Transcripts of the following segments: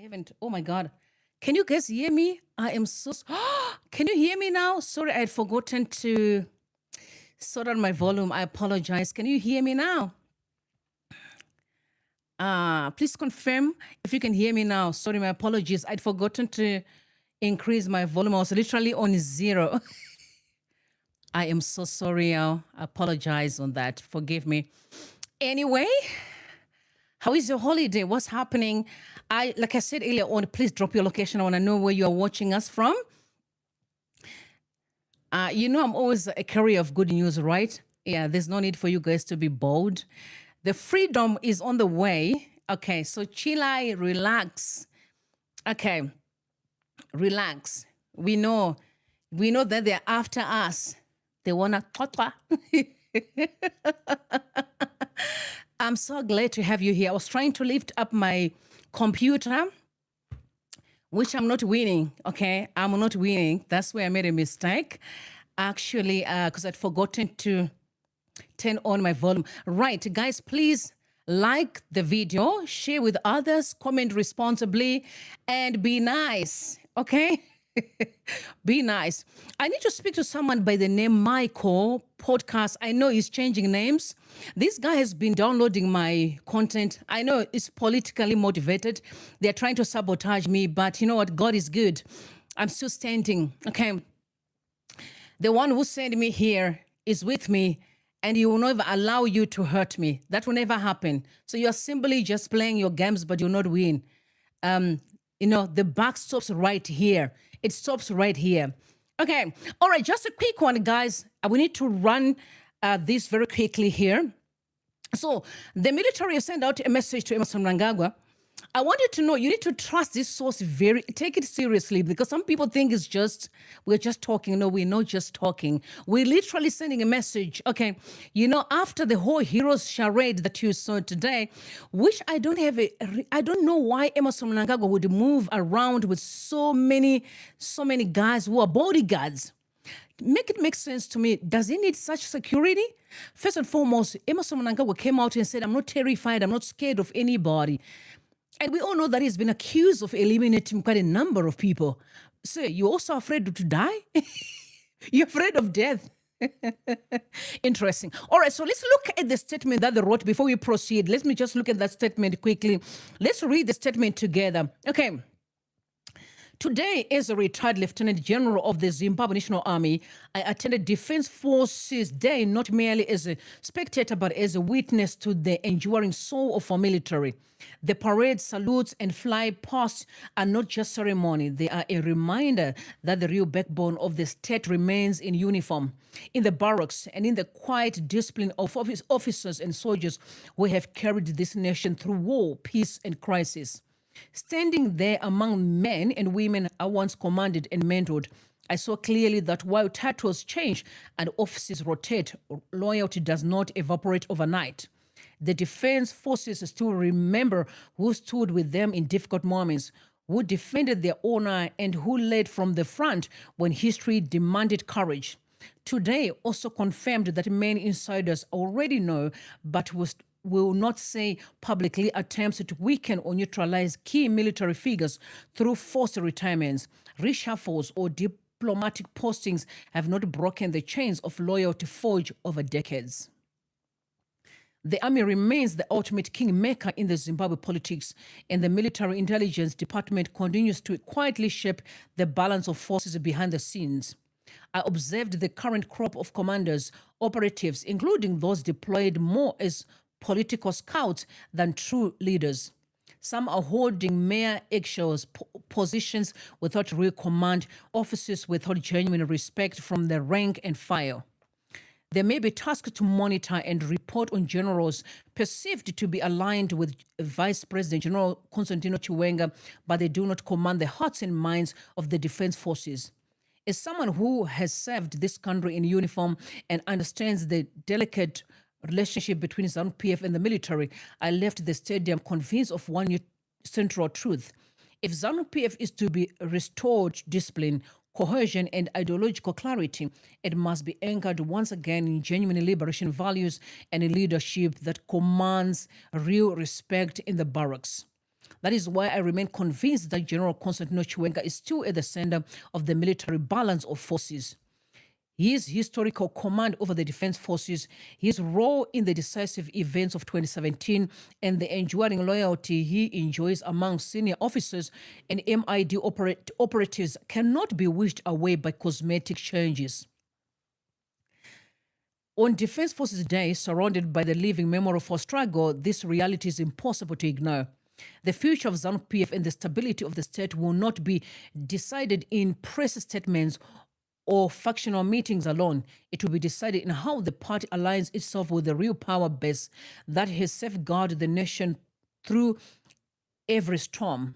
haven't. Oh my God. Can you guys hear me? I am so. Can you hear me now? Sorry, I had forgotten to sort out my volume. I apologize. Can you hear me now? Please confirm if you can hear me now. Sorry, my apologies. I'd forgotten to increase my volume. I was literally on zero. I am so sorry. I apologize on that. Forgive me. Anyway, how is your holiday? What's happening? Like I said earlier on, please drop your location. I want to know where you are watching us from. I'm always a carrier of good news, right? Yeah, there's no need for you guys to be bold. The freedom is on the way. Okay, so Chile, relax. Okay, relax. We know that they're after us. They wanna. I'm so glad to have you here. I was trying to lift up my computer, which I'm not winning. Okay, I'm not winning. That's where I made a mistake. Actually, because I'd forgotten to turn on my volume. Right, guys, please like the video, share with others, comment responsibly, and be nice. Okay. Be nice. I need to speak to someone by the name Michael Podcast. I know he's changing names. This guy has been downloading my content. I know it's politically motivated. They're trying to sabotage me, but you know what? God is good. I'm still standing. Okay. The one who sent me here is with me, and he will never allow you to hurt me. That will never happen. So you're simply just playing your games, but you'll not win. The buck stops right here. It stops right here. Okay. All right. Just a quick one, guys. We need to run this very quickly here. So the military has sent out a message to Emerson Mnangagwa. I want you to know you need to trust this source take it seriously, because some people think we're just talking. No, we're not just talking. We're literally sending a message. Okay. After the whole heroes charade that you saw today, which I don't know why Emerson Mnangagwa would move around with so many guys who are bodyguards. Make it make sense to me. Does he need such security? First and foremost, Emerson Mnangagwa came out and said, I'm not terrified. I'm not scared of anybody. And we all know that he's been accused of eliminating quite a number of people. So you're also afraid to die? You're afraid of death? Interesting. All right, so let's look at the statement that they wrote before we proceed. Let me just look at that statement quickly. Let's read the statement together. Okay. Today, as a retired Lieutenant General of the Zimbabwe National Army, I attended Defense Forces Day not merely as a spectator, but as a witness to the enduring soul of our military. The parade, salutes, and fly past are not just ceremony. They are a reminder that the real backbone of the state remains in uniform, in the barracks, and in the quiet discipline of officers and soldiers who have carried this nation through war, peace, and crisis. Standing there among men and women I once commanded and mentored, I saw clearly that while titles change and offices rotate, loyalty does not evaporate overnight. The defense forces still remember who stood with them in difficult moments, who defended their honor, and who led from the front when history demanded courage. Today also confirmed that many insiders already know, but will not say publicly, attempts to weaken or neutralize key military figures through forced retirements, reshuffles, or diplomatic postings have not broken the chains of loyalty forged over decades. The army remains the ultimate kingmaker in the Zimbabwe politics, and the military intelligence department continues to quietly shape the balance of forces behind the scenes. I observed the current crop of commanders, operatives, including those deployed more as political scouts than true leaders. Some are holding mere eggshells positions without real command, offices without genuine respect from the rank and file. They may be tasked to monitor and report on generals perceived to be aligned with Vice President General Constantino Chiwenga, but they do not command the hearts and minds of the defense forces. As someone who has served this country in uniform and understands the delicate relationship between ZANU-PF and the military, I left the stadium convinced of one central truth. If ZANU-PF is to be restored discipline, cohesion, and ideological clarity, it must be anchored once again in genuine liberation values and a leadership that commands real respect in the barracks. That is why I remain convinced that General Constantino Chiwenga is still at the center of the military balance of forces. His historical command over the defense forces, his role in the decisive events of 2017, and the enduring loyalty he enjoys among senior officers and MID operatives cannot be wished away by cosmetic changes. On Defense Forces Day, surrounded by the living memory for struggle, this reality is impossible to ignore. The future of ZANU-PF and the stability of the state will not be decided in press statements or factional meetings alone. It will be decided in how the party aligns itself with the real power base that has safeguarded the nation through every storm.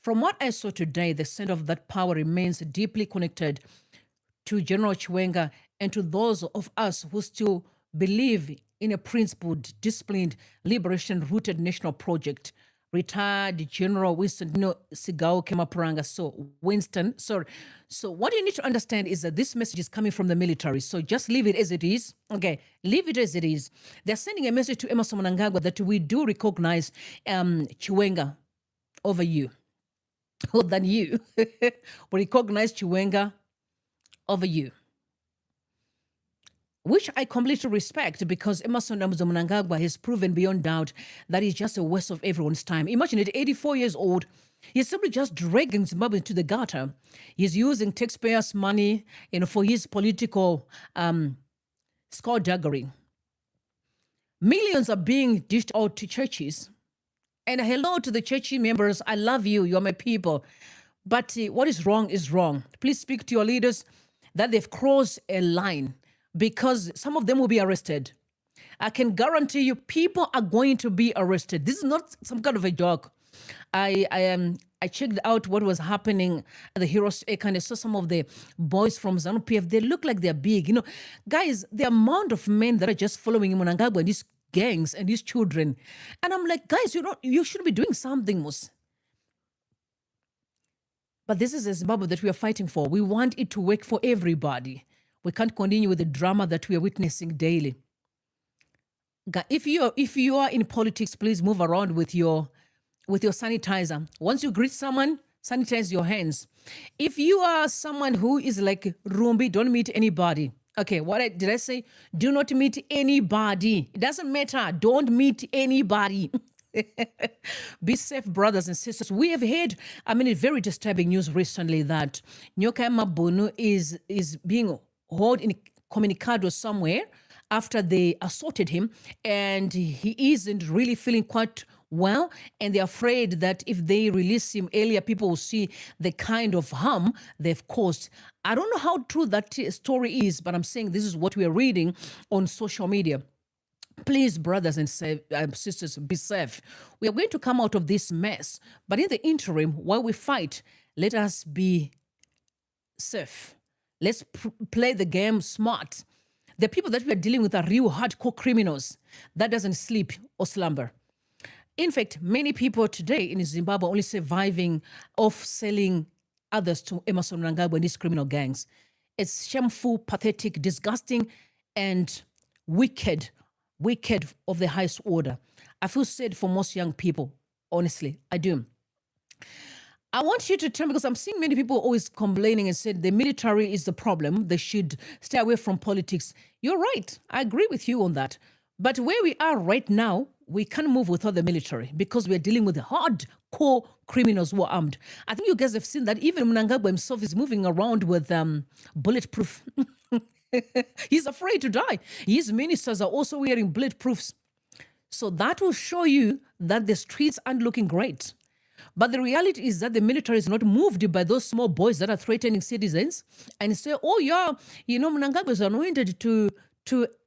From what I saw today, the center of that power remains deeply connected to General Chiwenga and to those of us who still believe in a principled, disciplined, liberation-rooted national project. Retired General Winston Sigao Kemapranga. So what you need to understand is that this message is coming from the military. So just leave it as it is. Okay, leave it as it is. They're sending a message to Emmerson Mnangagwa that we do recognize Chiwenga over you. More than you. We recognize Chiwenga over you, which I completely respect, because Emmerson Mnangagwa has proven beyond doubt that he's just a waste of everyone's time. Imagine it, 84 years old, he's simply just dragging Zimbabwe into the gutter. He's using taxpayers' money, for his political skullduggery. Millions are being dished out to churches. And hello to the churchy members. I love you. You're my people. But what is wrong is wrong. Please speak to your leaders that they've crossed a line, because some of them will be arrested. I can guarantee you people are going to be arrested. This is not some kind of a joke. I checked out what was happening at the Heroes Acre, and I saw some of the boys from ZANU-PF. They look like they're big. Guys, the amount of men that are just following Mnangagwa and these gangs and these children. And I'm like, guys, you should be doing something, Mus. But this is a Zimbabwe that we are fighting for. We want it to work for everybody. We can't continue with the drama that we are witnessing daily. If you are in politics, please move around with your sanitizer. Once you greet someone, sanitize your hands. If you are someone who is like Rumbi, don't meet anybody. Okay, did I say? Do not meet anybody. It doesn't matter. Don't meet anybody. Be safe, brothers and sisters. We have heard, very disturbing news recently that Nyoka Mabunu is being held in Communicado somewhere after they assaulted him, and he isn't really feeling quite well, and they're afraid that if they release him earlier, people will see the kind of harm they've caused. I don't know how true that story is, but I'm saying this is what we are reading on social media. Please, brothers and sisters, be safe. We are going to come out of this mess. But in the interim, while we fight, let us be safe. Let's play the game smart. The people that we are dealing with are real hardcore criminals that doesn't sleep or slumber. In fact, many people today in Zimbabwe are only surviving off selling others to Emmerson Mnangagwa and these criminal gangs. It's shameful, pathetic, disgusting, and wicked of the highest order. I feel sad for most young people, honestly, I do. I want you to tell me, because I'm seeing many people always complaining and said the military is the problem. They should stay away from politics. You're right. I agree with you on that. But where we are right now, we can't move without the military, because we're dealing with hardcore criminals who are armed. I think you guys have seen that even Mnangagwa himself is moving around with bulletproof. He's afraid to die. His ministers are also wearing bulletproofs. So that will show you that the streets aren't looking great. But the reality is that the military is not moved by those small boys that are threatening citizens and say, oh, yeah, Mnangagwa is anointed to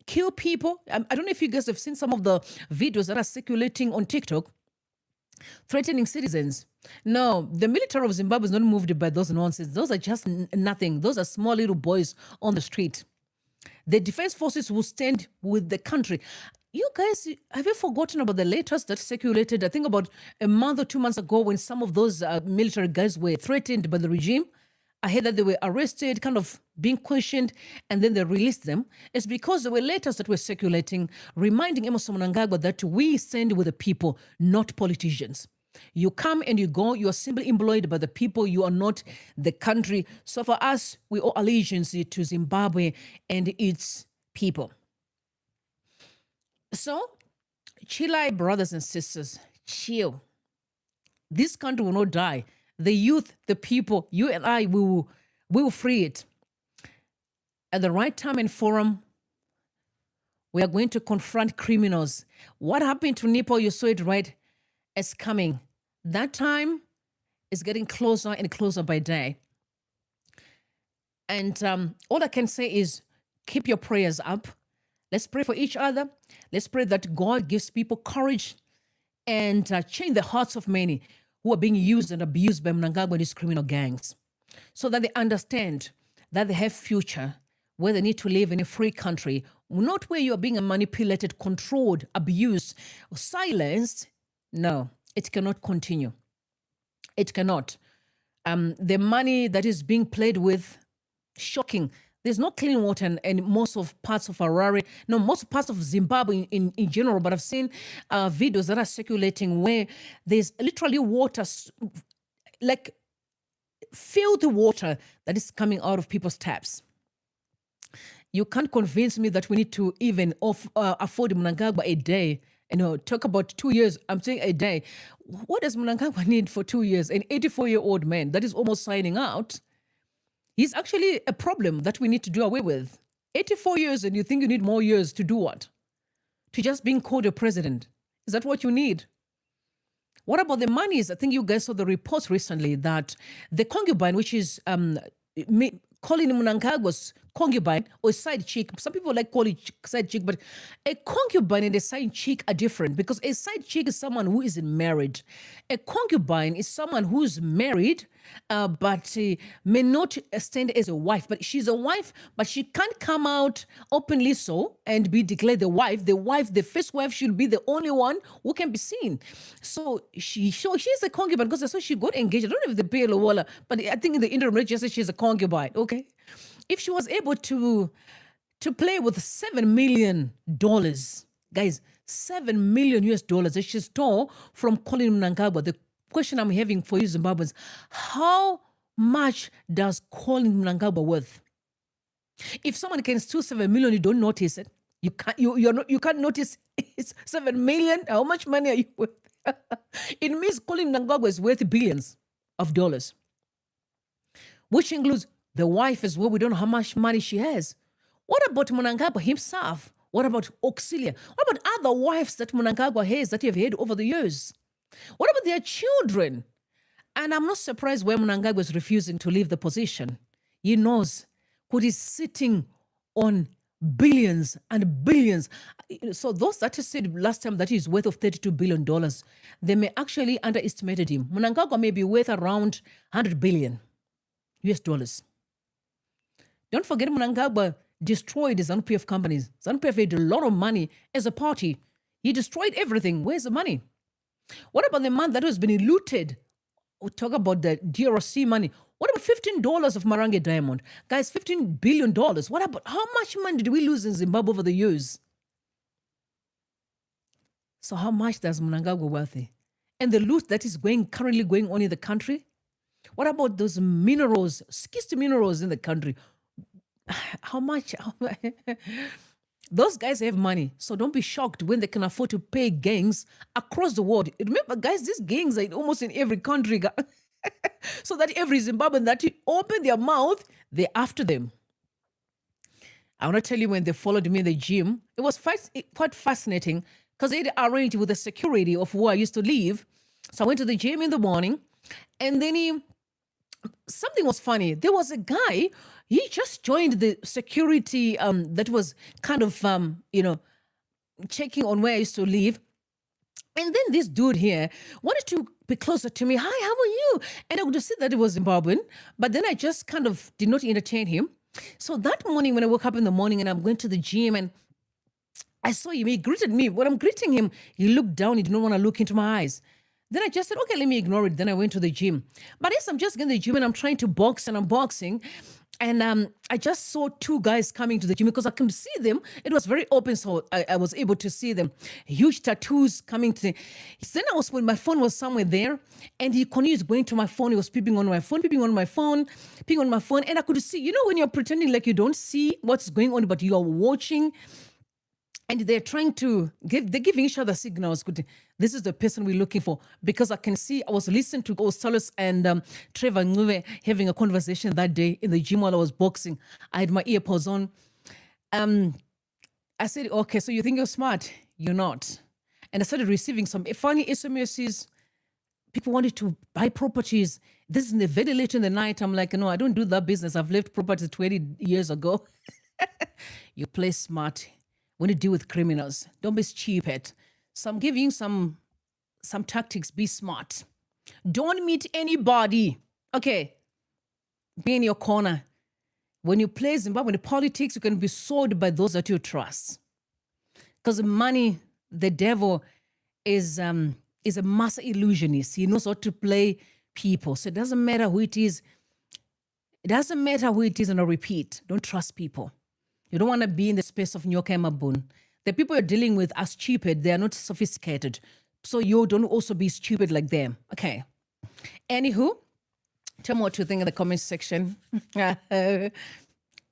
kill people. I don't know if you guys have seen some of the videos that are circulating on TikTok threatening citizens. No, the military of Zimbabwe is not moved by those nonsense. Those are just nothing. Those are small little boys on the street. The defense forces will stand with the country. You guys, have you forgotten about the letters that circulated, I think about a month or 2 months ago, when some of those military guys were threatened by the regime? I heard that they were arrested, kind of being questioned, and then they released them. It's because there were letters that were circulating reminding Emmerson Mnangagwa that we stand with the people, not politicians. You come and you go. You are simply employed by the people. You are not the country. So for us, we owe allegiance to Zimbabwe and its people. So, Chile, brothers and sisters, chill. This country will not die. The youth, the people, you and I, we will free it. At the right time and forum, we are going to confront criminals. What happened to Nepal, you saw it right, as coming. That time is getting closer and closer by day. And all I can say is keep your prayers up. Let's pray for each other. Let's pray that God gives people courage and change the hearts of many who are being used and abused by Mnangagwa and his criminal gangs, so that they understand that they have future, where they need to live in a free country, not where you are being manipulated, controlled, abused, silenced. No, it cannot continue. It cannot. The money that is being played with, shocking. There's no clean water in most of parts of Harare, no, most parts of Zimbabwe in general, but I've seen videos that are circulating where there's literally water, like filthy water that is coming out of people's taps. You can't convince me that we need to even afford Mnangagwa a day. Talk about 2 years. I'm saying a day. What does Mnangagwa need for 2 years? An 84-year-old man that is almost signing out. He's actually a problem that we need to do away with. 84 years, and you think you need more years to do what? To just being called a president. Is that what you need? What about the monies? I think you guys saw the reports recently that the concubine, which is calling Mnangagwa's concubine or side chick. Some people like call it side chick, but a concubine and a side chick are different, because a side chick is someone who isn't married. A concubine is someone who's married, but may not stand as a wife. But she's a wife, but she can't come out openly so and be declared the wife. The first wife should be the only one who can be seen. So she's a concubine because that's why she got engaged. I don't know if they pay Lowola, but I think in the interim register she's a concubine. Okay. If she was able to play with $7 million, guys, $7 million that she stole from Colin Mnangagwa, the question I'm having for you Zimbabweans, how much does Colin Mnangagwa worth? If someone can steal $7 million, you don't notice it. You can't notice it's $7 million. How much money are you worth? It means Colin Mnangagwa is worth billions of dollars, which includes the wife as well. We don't know how much money she has. What about Mnangagwa himself? What about Auxilia? What about other wives that Mnangagwa has that you've had over the years? What about their children? And I'm not surprised why Mnangagwa is refusing to leave the position. He knows who is sitting on billions and billions. So those that said last time that he's worth of $32 billion, they may actually underestimated him. Mnangagwa may be worth around $100 billion US dollars. Don't forget Mnangagwa destroyed the ZANU-PF companies. ZANU-PF had a lot of money as a party. He destroyed everything. Where's the money? What about the man that has been looted? We talk about the DRC money. What about $15 of Marange Diamond? Guys, $15 billion. What about, how much money did we lose in Zimbabwe over the years? So how much does Mnangagwa worthy? And the loot that is currently going on in the country? What about those minerals, schist minerals in the country? How much? Those guys have money, so don't be shocked when they can afford to pay gangs across the world. Remember, guys, these gangs are almost in every country. So that every Zimbabwean that you open their mouth, they're after them. I want to tell you, when they followed me in the gym, it was quite fascinating because they'd arranged with the security of where I used to live. So I went to the gym in the morning, and then something was funny. There was a guy, he just joined the security that was kind of, checking on where I used to live. And then this dude here wanted to be closer to me. Hi, how are you? And I would see that it was Zimbabwean, but then I just kind of did not entertain him. So that morning when I woke up in the morning and I'm going to the gym and I saw him, he greeted me. When I'm greeting him, he looked down, he didn't want to look into my eyes. Then I just said, okay, let me ignore it. Then I went to the gym. But yes, I'm just in the gym and I'm trying to box and I'm boxing. And I just saw two guys coming to the gym because I could see them. It was very open, so I was able to see them. Huge tattoos coming to the... Then I was, when my phone was somewhere there, and he continued going to my phone. He was peeping on my phone, peeping on my phone, peeping on my phone. And I could see, you know, when you're pretending like you don't see what's going on, but you are watching, and they're trying to they're giving each other signals. Good, this is the person we're looking for, because I can see, I was listening to Osalos and Trevor Nguve having a conversation that day in the gym while I was boxing. I had my earpods on. I said, okay, so you think you're smart? You're not. And I started receiving some funny SMSs. People wanted to buy properties. This is in the very late in the night. I'm like, no, I don't do that business. I've left property 20 years ago. You play smart when you deal with criminals. Don't be stupid. So I'm giving you some tactics. Be smart. Don't meet anybody. Okay. Be in your corner. When you play Zimbabwe, in politics, you can be sold by those that you trust. Because money, the devil, is a master illusionist. He knows how to play people. So it doesn't matter who it is. It doesn't matter who it is, and I repeat, don't trust people. You don't want to be in the space of Nyoka Mabun. The people you're dealing with are stupid. They are not sophisticated. So you don't also be stupid like them. Okay. Anywho, tell me what you think in the comment section.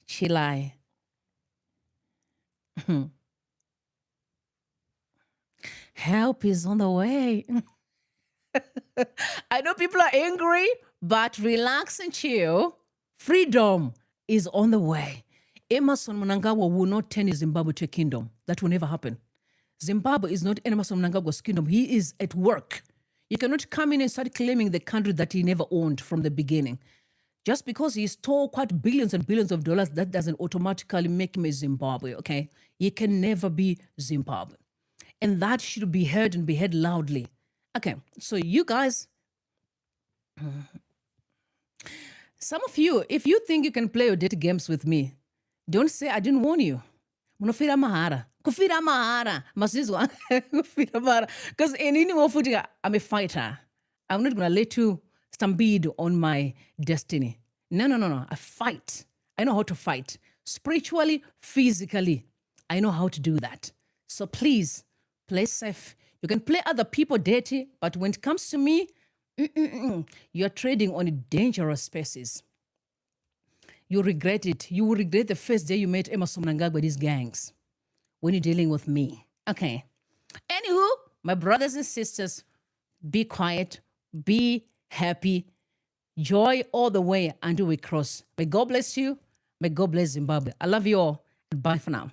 Chilai. Help is on the way. I know people are angry, but relax and chill. Freedom is on the way. Emerson Mnangagwa will not turn Zimbabwe to a kingdom. That will never happen. Zimbabwe is not Emerson Mnangagwa's kingdom. He is at work. You cannot come in and start claiming the country that he never owned from the beginning. Just because he stole quite billions and billions of dollars, that doesn't automatically make him a Zimbabwe, okay? He can never be Zimbabwe. And that should be heard and be heard loudly. Okay, so you guys, some of you, if you think you can play your dirty games with me, don't say I didn't warn you. Munofira mahara. Kufira mahara. Masizwa. Kufira mahara. Because I'm a fighter. I'm not going to let you stampede on my destiny. No. I fight. I know how to fight. Spiritually, physically. I know how to do that. So please, play safe. You can play other people dirty, but when it comes to me, you're trading on dangerous spaces. You regret it. You will regret the first day you met Emerson Mnangagwa, these gangs, when you're dealing with me. Okay. Anywho, my brothers and sisters, be quiet, be happy, joy all the way until we cross. May God bless you. May God bless Zimbabwe. I love you all. Bye for now.